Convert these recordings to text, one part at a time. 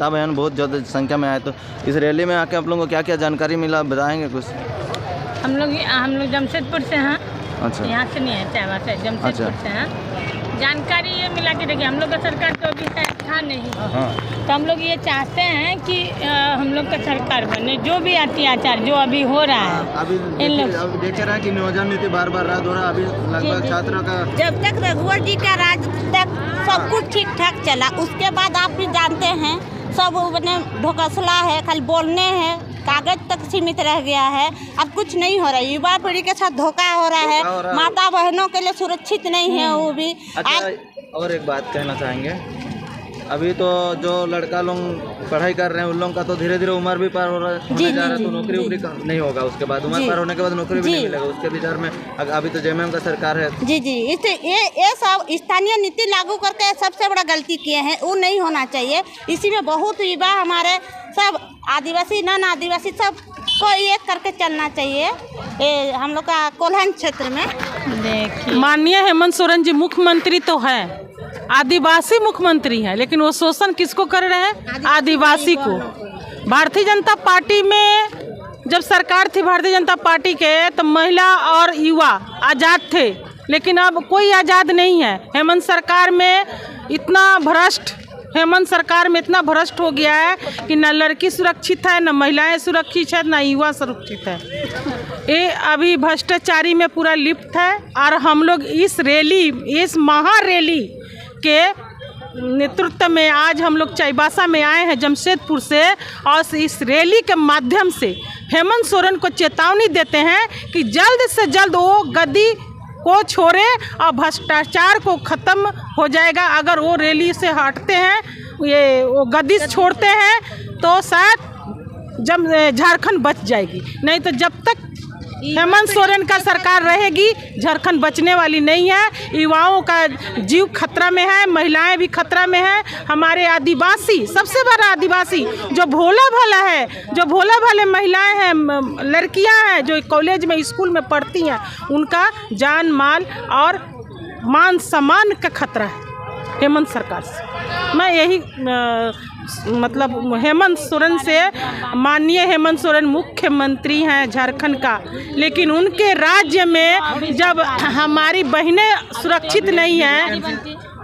जनता बयान बहुत ज़्यादा संख्या में आए, तो इस रैली में आके आप लोगों को क्या क्या जानकारी मिला, बताएंगे कुछ? हम लोग जमशेदपुर से हैं। अच्छा, यहाँ से नहीं है, चाहवा से, जमशेदपुर से हैं। जानकारी ये मिला कि देखिए हम लोग का सरकार तो अभी था नहीं, तो हम लोग ये चाहते हैं कि हम लोग का सरकार बने। जो भी अत्याचार जो अभी हो रहा है, अभी देख रहे हैं कि नियोजन नीति बार बार रद्द हो रहा है। अभी लगभग छात्रों का, जब तक रघुवर जी का राज तक सब कुछ ठीक ठाक चला, उसके बाद आप भी जानते हैं सब बने ढोकसला है, खाली बोलने हैं, कागज तक सीमित रह गया है। अब कुछ नहीं हो रहा है, युवा पीढ़ी के साथ धोखा हो रहा है, माता बहनों के लिए सुरक्षित नहीं है वो भी। अच्छा, और एक बात कहना चाहेंगे, अभी तो जो लड़का लोग पढ़ाई कर रहे हैं उन लोगों का तो धीरे धीरे उम्र भी पार होने जा रहा है, तो नौकरी उकरी नहीं होगा उसके बाद, उम्र पार होने के बाद नौकरी भी नहीं मिलेगा उसके विचार में। अभी तो जेएमएम का सरकार है। जी, इसे ये सब स्थानीय नीति लागू करके सबसे बड़ा गलती किए हैं, वो नहीं होना चाहिए। इसी में बहुत युवा हमारे सब आदिवासी नॉन आदिवासी सब को एक करके चलना चाहिए। हम लोग का कोल्हान क्षेत्र में देखिए माननीय हेमंत सोरेन जी मुख्यमंत्री तो है, आदिवासी मुख्यमंत्री है, लेकिन वो शोषण किसको कर रहे हैं? आदिवासी को। भारतीय जनता पार्टी में जब सरकार थी भारतीय जनता पार्टी के, तो महिला और युवा आज़ाद थे, लेकिन अब कोई आज़ाद नहीं है। हेमंत सरकार में इतना भ्रष्ट हो गया है कि न लड़की सुरक्षित है, न महिलाएं सुरक्षित है, न युवा सुरक्षित है। ये अभी भ्रष्टाचारी में पूरा लिप्त है। और हम लोग इस महारैली के नेतृत्व में आज हम लोग चाईबासा में आए हैं जमशेदपुर से, और इस रैली के माध्यम से हेमंत सोरेन को चेतावनी देते हैं कि जल्द से जल्द वो गद्दी को छोड़े और भ्रष्टाचार को ख़त्म हो जाएगा। अगर वो रैली से हटते हैं, वो गद्दी छोड़ते हैं, तो शायद जब झारखंड बच जाएगी। नहीं तो जब तक हेमंत सोरेन का सरकार रहेगी, झारखंड बचने वाली नहीं है। युवाओं का जीव खतरा में है, महिलाएं भी खतरा में है। हमारे आदिवासी, सबसे बड़ा आदिवासी जो भोला भाला है, जो भोला भाले महिलाएं हैं, लड़कियां हैं जो कॉलेज में स्कूल में पढ़ती हैं, उनका जान माल और मान सम्मान का खतरा है हेमंत सरकार से। मैं यही मतलब हेमंत सोरेन से, माननीय हेमंत सोरेन मुख्यमंत्री हैं झारखंड का, लेकिन उनके राज्य में जब हमारी बहनें सुरक्षित नहीं हैं,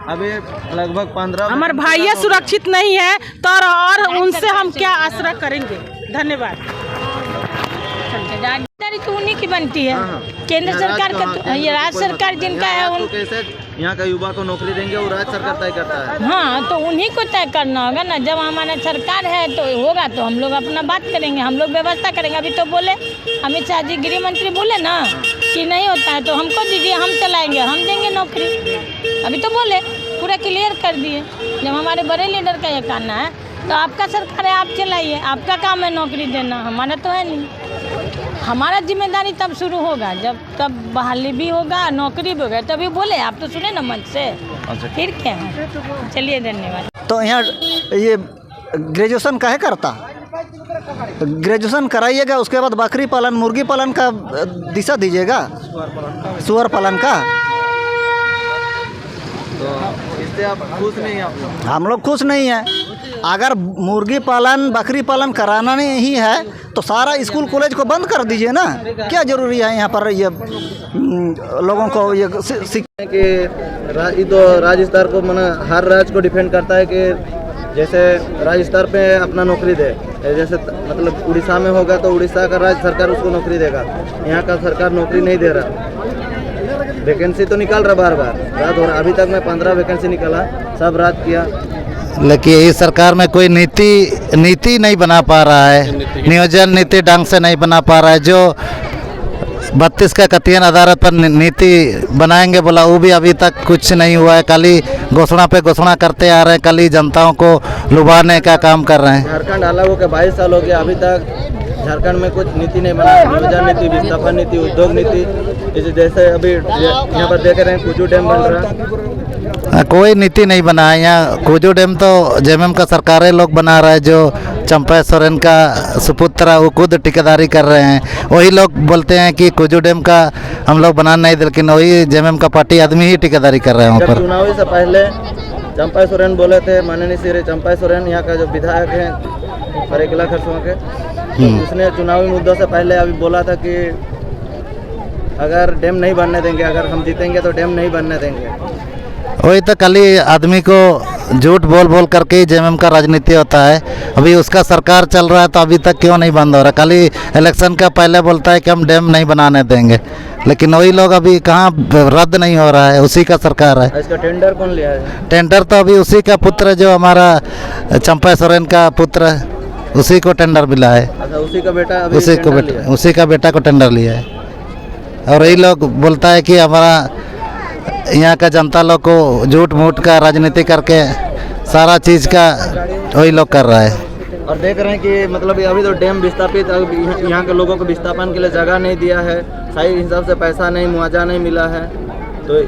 अभी लगभग 15 हमारे भाइयाँ सुरक्षित नहीं है, तो और उनसे हम क्या आसरा करेंगे? धन्यवाद। राजदारी तो उन्हीं की बनती है, केंद्र सरकार का तो, ये राज्य सरकार जिनका है उन यहाँ का युवा को नौकरी देंगे वो राज्य सरकार तय करता है। हाँ, तो उन्हीं को तय करना होगा ना। जब हमारा सरकार है तो होगा, तो हम लोग अपना बात करेंगे, हम लोग व्यवस्था करेंगे। अभी तो बोले अमित शाह जी गृह मंत्री बोले ना कि नहीं होता है तो हमको दीजिए, हम चलाएंगे, हम देंगे नौकरी। अभी तो बोले, पूरा क्लियर कर दिए। जब हमारे बड़े लीडर का ये कहना है तो आपका सरकार है, आप चलाइए, आपका काम है नौकरी देना, हमारा तो है नहीं। हमारा जिम्मेदारी तब शुरू होगा जब तब बहाली भी होगा, नौकरी भी होगा, तभी बोले। आप तो सुने ना मन से। अच्छा, फिर क्या है? चलिए, धन्यवाद। तो यहाँ ये ग्रेजुएशन काहे करता? ग्रेजुएशन कराइएगा, उसके बाद बकरी पालन मुर्गी पालन का दिशा दीजिएगा, सुअर पालन का। तो इससे आप खुश नहीं हैं? आप लोग? हम लोग खुश नहीं हैं। अगर मुर्गी पालन बकरी पालन कराना नहीं है तो सारा स्कूल कॉलेज को बंद कर दीजिए ना। क्या जरूरी है यहाँ पर ये लोगों को ये कि तो राज्य स्तर को मना हर राज्य को डिपेंड करता है कि जैसे राज्य स्तर पे अपना नौकरी दे। जैसे मतलब उड़ीसा में होगा तो उड़ीसा का राज्य सरकार उसको नौकरी देगा। यहाँ का सरकार नौकरी नहीं दे रहा। वैकेंसी तो निकाल रहा बार बार, रात हो रहा। अभी तक मैं 15 वैकेंसी निकाला, सब रात किया, लेकिन इस सरकार में कोई नीति नहीं बना पा रहा है, नियोजन नीति ढंग से नहीं बना पा रहा है। जो 32 का कथियन आधार पर नीति बनाएंगे बोला, वो भी अभी तक कुछ नहीं हुआ है। खाली घोषणा पे घोषणा करते आ रहे हैं, खाली जनताओं को लुभाने का काम कर रहे हैं। झारखंड अलग होकर 22 साल हो गया, अभी तक झारखंड में कुछ नीति नहीं बना। नियोजन नीति, विस्थापन नीति, उद्योग नीति, जैसे अभी यहाँ पर देख रहे हैं कुजू डैम बन रहा, कोई नीति नहीं बना है। यहाँ कुजू डैम तो जेएमएम का सरकारें लोग बना रहा है। जो चंपा सोरेन का सुपुत्र वो खुद ठेकेदारी कर रहे हैं। वही लोग बोलते हैं कि कुजू डैम का हम लोग बना नहीं, लेकिन वही जेएमएम का पार्टी आदमी ही ठेकेदारी कर रहे हैं वहाँ पर। चुनाव से पहले चंपाई सोरेन बोले थे, माननीय श्री चंपाई सोरेन यहाँ का जो विधायक हैं सरायकेला खरसुआ के, तो उसने चुनावी मुद्दों से पहले अभी बोला था कि अगर डैम नहीं बनने देंगे, अगर हम जीतेंगे तो डैम नहीं बनने देंगे। वही तो कल ही आदमी को झूठ बोल बोल करके जेएमएम का राजनीति होता है। अभी उसका सरकार चल रहा है तो अभी तक क्यों नहीं बंद हो रहा? कल ही इलेक्शन का पहले बोलता है कि हम डैम नहीं बनाने देंगे, लेकिन वही लोग अभी कहाँ रद्द नहीं हो रहा है, उसी का सरकार है। इसका टेंडर कौन लिया है? टेंडर तो अभी उसी का पुत्र जो हमारा चंपाई सोरेन का पुत्र है, उसी को टेंडर मिला है। अच्छा, उसी का बेटा अभी उसी का बेटा को टेंडर लिया है। और यही लोग बोलता है कि हमारा यहाँ का जनता लोग को झूठ मूठ का राजनीति करके सारा चीज़ का वही लोग कर रहा है। और देख रहे हैं कि मतलब अभी तो डैम विस्थापित, यहाँ के लोगों को विस्थापन के लिए जगह नहीं दिया है, सही हिसाब से पैसा नहीं, मुआवजा नहीं मिला है। तो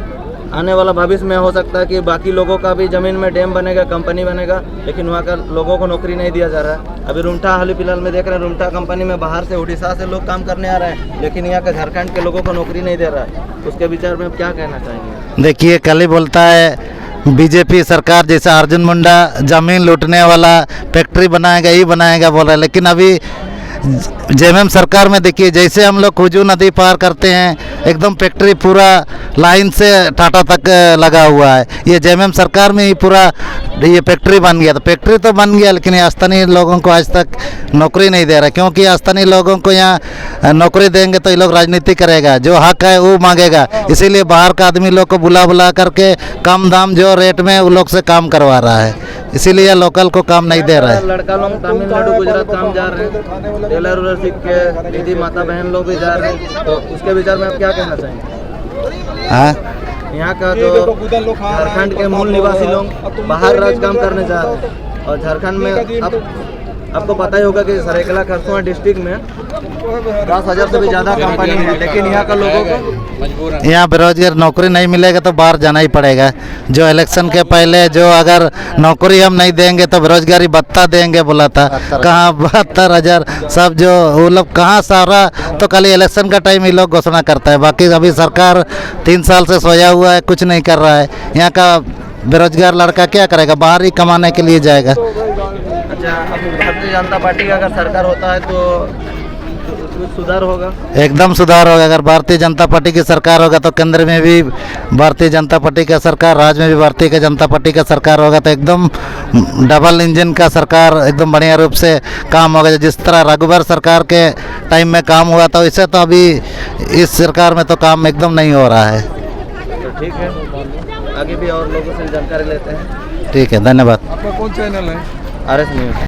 आने वाला भविष्य में हो सकता है कि बाकी लोगों का भी ज़मीन में डैम बनेगा, कंपनी बनेगा, लेकिन वहाँ का लोगों को नौकरी नहीं दिया जा रहा है। अभी रुमठा हाल फिलहाल में देख रहे हैं, रुमठा कंपनी में बाहर से उड़ीसा से लोग काम करने आ रहे हैं, लेकिन यहाँ का झारखंड के लोगों को नौकरी नहीं दे रहा है। उसके विचार में आप क्या कहना चाहेंगे? देखिए, कल ही बोलता है बीजेपी सरकार जैसे अर्जुन मुंडा ज़मीन लूटने वाला फैक्ट्री बनाएगा, ही बनाएगा बोल रहा है, लेकिन अभी जेएमएम सरकार में देखिए जैसे हम लोग खुजू नदी पार करते हैं एकदम फैक्ट्री पूरा लाइन से टाटा तक लगा हुआ है। ये जेएमएम सरकार में ही पूरा ये फैक्ट्री बन गया। तो फैक्ट्री तो बन गया, लेकिन स्थानीय लोगों को आज तक नौकरी नहीं दे रहा, क्योंकि स्थानीय लोगों को यहाँ नौकरी देंगे तो ये लोग राजनीति करेगा, जो हक है वो मांगेगा। इसीलिए बाहर का आदमी लोग को बुला बुला करके कम दाम जो रेट में वो लोग से काम करवा रहा है, इसीलिए लोकल को काम नहीं दे रहा है। लड़का लोग तमिलनाडु गुजरात काम जा रहे हैं, टेलर उलर सीख के दीदी माता बहन लोग भी जा रहे हैं, तो उसके विचार में आप क्या कहना चाहेंगे? हाँ, यहाँ का जो झारखंड के मूल निवासी लोग बाहर राज काम करने जा रहे हैं, और झारखंड में आपको पता ही होगा कि सरायकेला खरसुआ डिस्ट्रिक्ट में 10,000 से भी ज़्यादा कंपनी है, लेकिन यहाँ का लोगों को यहाँ बेरोजगार नौकरी नहीं मिलेगा तो बाहर जाना ही पड़ेगा। जो इलेक्शन के पहले जो अगर नौकरी हम नहीं देंगे तो बेरोजगारी भत्ता देंगे बोला था, कहाँ 72,000 सब जो वो लोग कहाँ सारा, तो कल इलेक्शन का टाइम ये लोग घोषणा करता है। बाकी अभी सरकार 3 साल से सोया हुआ है, कुछ नहीं कर रहा है। यहाँ का बेरोजगार लड़का क्या करेगा? बाहर ही कमाने के लिए जाएगा। अच्छा, अब भारतीय जनता पार्टी का अगर सरकार होता है तो कुछ सुधार होगा? एकदम सुधार होगा। अगर भारतीय जनता पार्टी की सरकार होगा तो केंद्र में भी भारतीय जनता पार्टी का सरकार, राज्य में भी भारतीय जनता पार्टी का सरकार होगा, तो एकदम डबल इंजन का सरकार एकदम बढ़िया रूप से काम होगा। जिस तरह रघुवर सरकार के टाइम में काम हुआ था, वैसे तो अभी इस सरकार में तो काम एकदम नहीं हो रहा है। तो ठीक है, आगे भी और लोगों से जानकारी लेते हैं। ठीक है, धन्यवाद। आपका कौन चैनल है? RS news.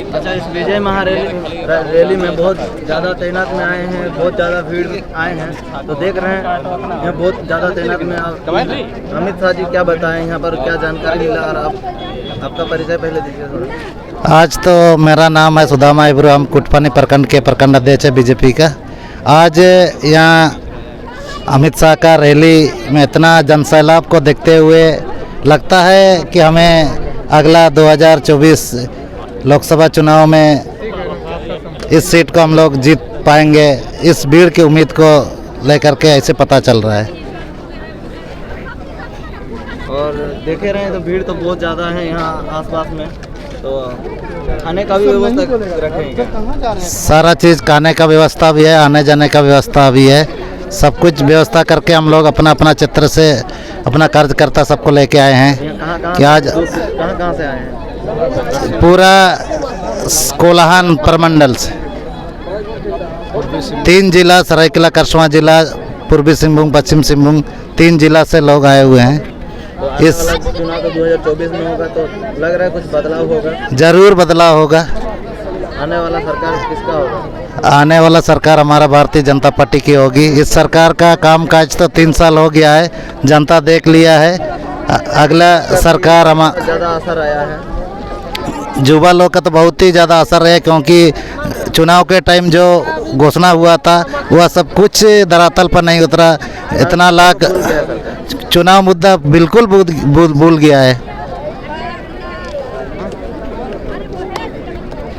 अच्छा, इस विजय महारैली में बहुत ज़्यादा तैनात में आए हैं, बहुत ज़्यादा भीड़ आए हैं, तो देख रहे हैं यहाँ बहुत ज़्यादा तैनात में अमित शाह जी क्या बताएं, यहाँ पर क्या जानकारी मिला, और आपका परिचय पहले दीजिए थोड़ा। आज तो मेरा नाम है सुदामा इब्रू, हम कुटपानी प्रखंड के प्रखंड अध्यक्ष है बीजेपी का। आज यहाँ अमित शाह का रैली में इतना जनसैलाब को देखते हुए लगता है कि हमें अगला 2024 लोकसभा चुनाव में इस सीट को हम लोग जीत पाएंगे, इस भीड़ की उम्मीद को लेकर के ऐसे पता चल रहा है। और देखे रहे हैं तो भीड़ तो बहुत ज़्यादा है यहाँ आसपास में, तो खाने का भी व्यवस्था रखेंगे? सारा चीज़, खाने का व्यवस्था भी है, आने जाने का व्यवस्था भी है, सब कुछ व्यवस्था करके हम लोग अपना अपना चित्र से अपना कार्यकर्ता सबको लेके आए हैं। कि आज कहाँ से आए हैं? पूरा कोलाहन प्रमंडल से 3 जिला, सरायकेला खरसुआ जिला, पूर्वी सिंहभूम, पश्चिम सिंहभूम, 3 जिला से लोग आए हुए हैं। इस चुनाव तो 2024 में होगा, तो लग रहा है कुछ बदलाव होगा? जरूर बदलाव होगा। आने वाला सरकार किसका होगा? आने वाला सरकार हमारा भारतीय जनता पार्टी की होगी। इस सरकार का कामकाज तो 3 साल हो गया है, जनता देख लिया है। अगला सरकार हमारा ज़्यादा असर आया है? युवा लोग का तो बहुत ही ज़्यादा असर है, क्योंकि चुनाव के टाइम जो घोषणा हुआ था वह सब कुछ धरातल पर नहीं उतरा। इतना लाख चुनाव मुद्दा बिल्कुल भूल गया है।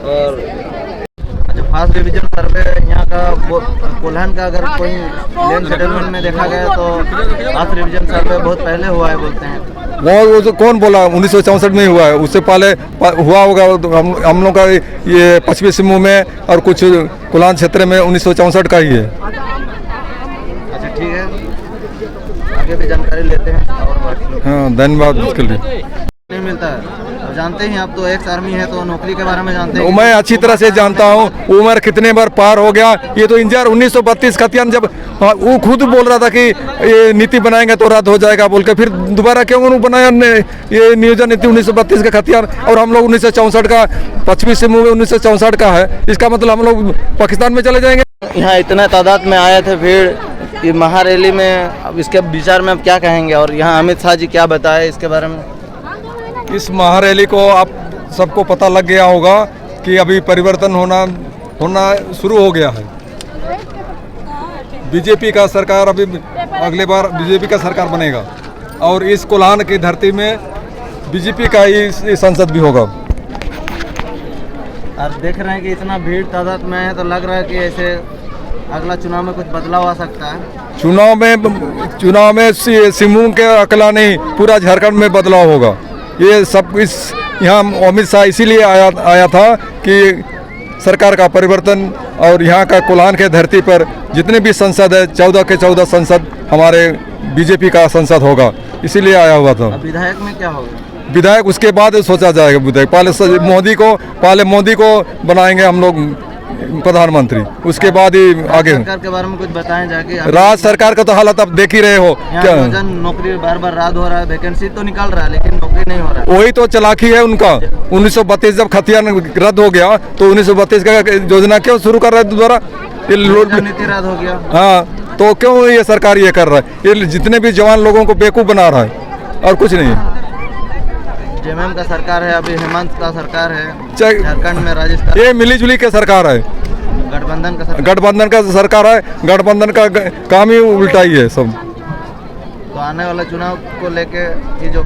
और फास्ट डिवीजन सर्वे यहाँ का कोल्हान का अगर कोई लैंड सेटलमेंट में देखा गया तो फास्ट डिवीजन सर्वे बहुत पहले हुआ है बोलते हैं, वो कौन बोला 1964 में हुआ है, उससे पहले हुआ होगा। तो हम लोग का ये पश्चिमी सिंहभूम में और कुछ कोलान क्षेत्र में 1964 का ही है। अच्छा ठीक है, आगे भी जानकारी लेते हैं और बाकी लोग हाँ धन्यवाद उसके लिए। नहीं मिलता है। अब जानते हैं आप तो एक्स आर्मी है तो नौकरी के बारे में जानते हैं। मैं अच्छी तरह से जानता हूँ, उम्र कितने बार पार हो गया। ये तो इंतजार 1932 खतियान जब वो खुद बोल रहा था कि ये नीति बनाएंगे तो रद्द हो जाएगा बोल के, फिर दोबारा क्यों उन्होंने बनाया ये नियोजन नीति 1932 का खतियान, और हम लोग 1964 का पश्चिमी सिंहभूम में 1964 का है। इसका मतलब हम लोग पाकिस्तान में चले जाएंगे। यहाँ इतना तादाद में आए थे भीड़, ये महारैली में, अब इसके विचार में आप क्या कहेंगे, और यहाँ अमित शाह जी क्या बताए इसके बारे में? इस महारैली को आप सबको पता लग गया होगा कि अभी परिवर्तन होना शुरू हो गया है। बीजेपी का सरकार अभी अगले बार बीजेपी का सरकार बनेगा और इस कोल्हान की धरती में बीजेपी का ही संसद भी होगा। आप देख रहे हैं कि इतना भीड़ तादाद में है तो लग रहा है कि ऐसे अगला चुनाव में कुछ बदलाव आ सकता है। चुनाव में सिंहभूम के अकेला नहीं, पूरा झारखंड में बदलाव होगा। ये सब इस यहाँ अमित शाह इसीलिए आया था कि सरकार का परिवर्तन, और यहाँ का कोल्हान के धरती पर जितने भी संसद है 14 के 14 संसद हमारे बीजेपी का संसद होगा, इसीलिए आया हुआ था। अब विधायक में क्या होगा? विधायक उसके बाद सोचा जाएगा। विधायक पहले मोदी को बनाएंगे हम लोग प्रधानमंत्री, उसके बाद ही आगे। सरकार के बारे में कुछ बताएं जाके। राज्य सरकार का तो हालत आप देख ही रहे हो क्या। नौकरी बार रात हो रहा है, वैकेंसी तो निकाल रहा है लेकिन नौकरी नहीं हो रहा है। वही तो चालाकी है उनका। 1932 जब खतियान रद्द हो गया तो 1932 का योजना क्यों शुरू कर रहा है दोबारा? ये नीति रद्द हो गया। हाँ तो क्यों ये सरकार ये कर रहा है? ये जितने भी जवान लोगों को बेवकूफ बना रहा है और कुछ नहीं। जेएमएम का सरकार है, अभी हेमंत का सरकार है झारखंड में, राजस्थान। ये मिलीजुली के सरकार है, गठबंधन का सरकार है। गठबंधन का काम ही उल्टा ही है सब। तो आने वाला चुनाव को लेके ये जो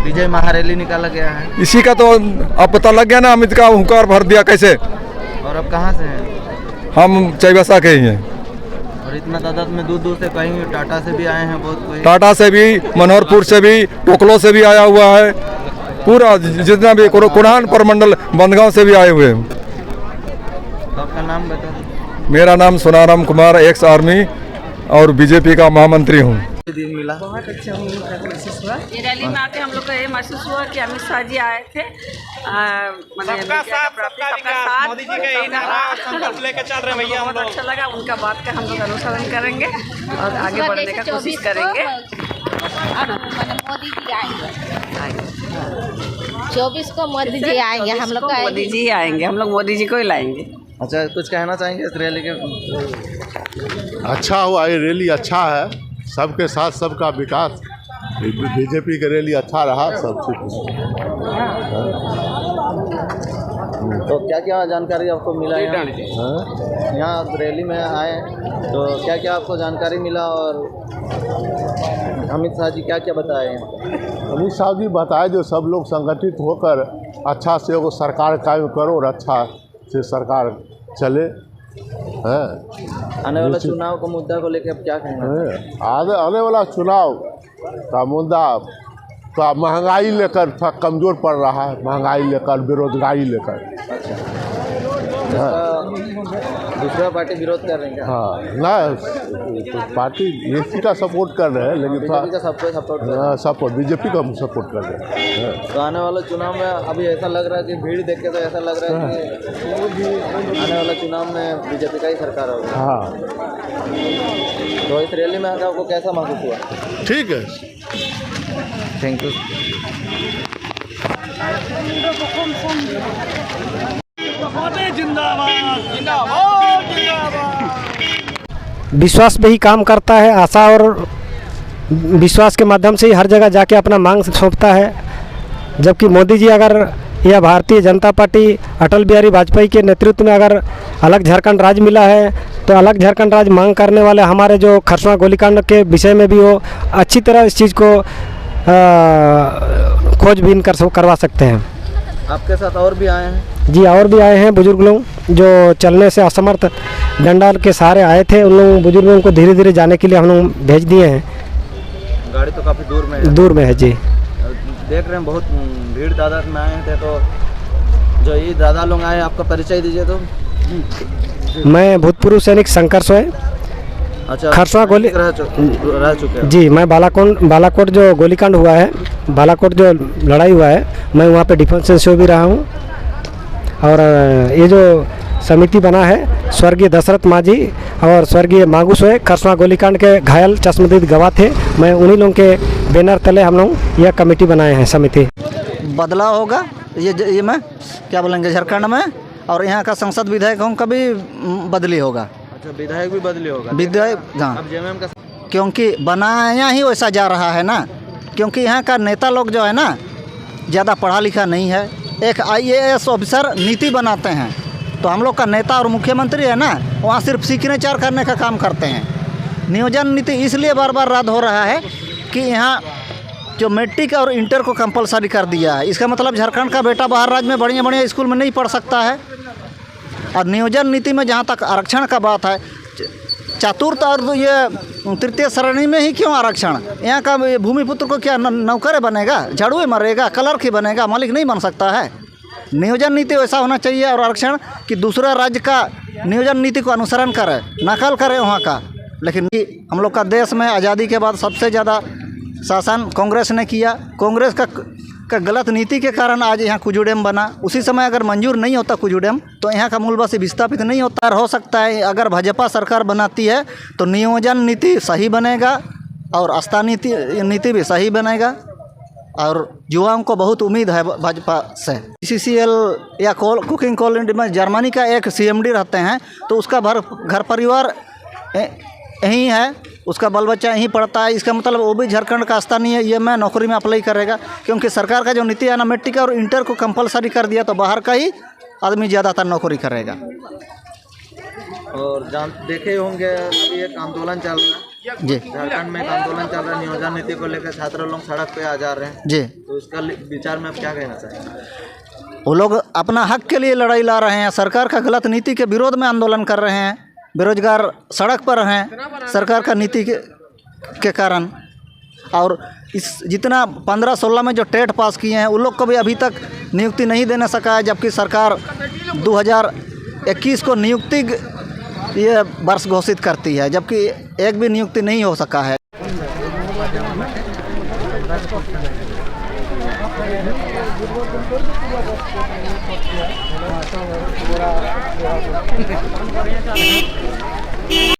विजय महारैली निकाला गया है, इसी का तो अब पता लग गया ना, अमित का हुंकार भर दिया कैसे। और अब कहाँ से हैं? हम चाईबासा के ही हैं। और इतना तादाद में दूर से, कहीं टाटा से भी आए हैं बहुत कोई। टाटा से भी, मनोहरपुर से भी, टोकलो से भी आया हुआ है, पूरा जितना भी कोल्हान प्रमंडल बंदगांव से भी आए हुए हैं। तो आपका नाम बता दो। मेरा नाम सोनाराम कुमार, एक्स आर्मी और बीजेपी का महामंत्री हूँ। दिन मिला बहुत अच्छा महसूस हुआ। ये रैली में आके हम लोग को ये महसूस हुआ कि अमित शाह जी आए थे, सबका साथ मोदी जी का संकल्प लेकर चल रहे भैया। बहुत अच्छा लगा उनका बात का, हम लोग अनुसरण करेंगे और आगे बढ़ने का कोशिश करेंगे। मोदी जी आएंगे 24 को मोदी जी आएंगे, हम लोग मोदी जी आएंगे, हम लोग मोदी जी को ही लाएंगे। अच्छा, कुछ कहना चाहेंगे इस रैली के? अच्छा हुआ, ये रैली अच्छा है, सबके साथ सबका विकास। बीजेपी की रैली अच्छा रहा, सब ठीक। तो क्या क्या जानकारी आपको मिला यहाँ रैली में आए तो क्या क्या आपको जानकारी मिला, और अमित शाह जी क्या क्या बताए? अमित शाह जी बताए जो सब लोग संगठित होकर अच्छा से वो सरकार कायम करो और अच्छा से सरकार चले। आने वाला चुनाव का मुद्दा को लेकर आप क्या कहेंगे? आने वाला चुनाव का मुद्दा का महंगाई लेकर थोड़ा कमज़ोर पड़ रहा है, महंगाई लेकर, बेरोजगारी लेकर। दूसरा पार्टी विरोध कर रहे हैं? हाँ ना, तो पार्टी एसी का सपोर्ट कर रहे हैं, लेकिन सपोर्ट बीजेपी का सपोर्ट कर रहे हैं। तो आने वाला चुनाव में अभी ऐसा लग रहा है कि भीड़ देख के तो ऐसा लग रहा है कि आने वाला चुनाव में बीजेपी का ही सरकार होगा। हाँ, तो इस रैली में आकर आपको कैसा महसूस हुआ? ठीक है, थैंक यू। विश्वास पे ही काम करता है, आशा और विश्वास के माध्यम से ही हर जगह जाके अपना मांग सौंपता है। जबकि मोदी जी अगर या भारतीय जनता पार्टी अटल बिहारी वाजपेयी के नेतृत्व में अगर अलग झारखंड राज्य मिला है तो अलग झारखंड राज्य मांग करने वाले हमारे जो खरसवां गोलीकांड के विषय में भी वो अच्छी तरह इस चीज़ को खोजबीन करवा सकते हैं। आपके साथ और भी आए हैं? जी, और भी आए हैं बुजुर्ग लोग जो चलने से असमर्थ डंडा के सहारे आए थे। उन लोगों बुजुर्गों को धीरे धीरे जाने के लिए हम लोग भेज दिए हैं। गाड़ी तो काफ़ी दूर में है? दूर में है जी। देख रहे हैं बहुत भीड़ तादाद में आए थे, तो जो ये दादा लोग आए, आपका परिचय दीजिए। तो मैं भूतपूर्व सैनिक शंकर सोय, अच्छा, खरसवा गोली रह चुके हैं जी। मैं बालाकोट जो गोलीकांड हुआ है, बालाकोट जो लड़ाई हुआ है, मैं वहाँ पे डिफेंस एसओ भी रहा हूँ। और ये जो समिति बना है, स्वर्गीय दशरथ मांझी और स्वर्गीय मांगू सोय खरसवा गोलीकांड के घायल चश्मदीद गवाह थे, मैं उन्हीं लोगों के बैनर तले हम लोग यह कमेटी बनाए हैं, समिति। बदलाव होगा ये मैं क्या बोलेंगे झारखंड में, और यहाँ का संसद विधायकों का भी बदली होगा। अच्छा, विधायक भी बदली होगा। विधायक, हाँ, अब जेएमएम का, क्योंकि बनाया ही वैसा जा रहा है ना, क्योंकि यहाँ का नेता लोग जो है ना ज़्यादा पढ़ा लिखा नहीं है। एक IAS ऑफिसर नीति बनाते हैं, तो हम लोग का नेता और मुख्यमंत्री है ना, वहाँ सिर्फ सिग्नेचर करने का काम करते हैं। नियोजन नीति इसलिए बार बार रद्द हो रहा है कि यहाँ जो मैट्रिक और इंटर को कंपलसरी कर दिया है। इसका मतलब झारखंड का बेटा बाहर राज्य में बढ़िया बढ़िया स्कूल में नहीं पढ़ सकता है। और नियोजन नीति में जहाँ तक आरक्षण का बात है, चतुर्थ और ये तृतीय श्रेणी में ही क्यों आरक्षण? यहाँ का भूमिपुत्र को क्या नौकर बनेगा, झाड़ू मरेगा, क्लर्क ही बनेगा, मालिक नहीं बन सकता है। नियोजन नीति वैसा होना चाहिए और आरक्षण कि दूसरा राज्य का नियोजन नीति को अनुसरण करे, नकल करे वहाँ का। लेकिन हम लोग का देश में आज़ादी के बाद सबसे ज़्यादा शासन कांग्रेस ने किया। कांग्रेस का गलत नीति के कारण आज यहाँ कुजू डैम बना। उसी समय अगर मंजूर नहीं होता कुजू डैम, तो यहाँ का मूलवासी विस्थापित नहीं होता। हो सकता है अगर भाजपा सरकार बनाती है तो नियोजन नीति सही बनेगा और आस्था नीति भी सही बनेगा। और युवाओं को बहुत उम्मीद है भाजपा से। CCL या कुकिंग कोल इंडिया में जर्मनी का एक CMD रहते हैं, तो उसका घर परिवार यहीं है, उसका बाल बच्चा यहीं पढ़ता है। इसका मतलब वो भी झारखंड का स्थानीय है, ये मैं नौकरी में अप्लाई करेगा। क्योंकि सरकार का जो नीति है ना, मैट्रिक और इंटर को कंपलसरी कर दिया, तो बाहर का ही आदमी ज़्यादातर नौकरी करेगा। और देखे होंगे अभी एक आंदोलन चल रहा है जी, झारखंड में एक आंदोलन चल रहा है नियोजन नीति को लेकर, छात्र लोग सड़क पे आ जा रहे हैं जी। तो इसका विचार में आप क्या कहना चाहेंगे? वो लोग अपना हक के लिए लड़ाई ला रहे हैं, सरकार का गलत नीति के विरोध में आंदोलन कर रहे हैं। बेरोजगार सड़क पर हैं सरकार का नीति के कारण। और इस जितना 15-16 में जो टेट पास किए हैं, उन लोग को भी अभी तक नियुक्ति नहीं देने सका है, जबकि सरकार 2021 को नियुक्ति ये वर्ष घोषित करती है, जबकि एक भी नियुक्ति नहीं हो सका है।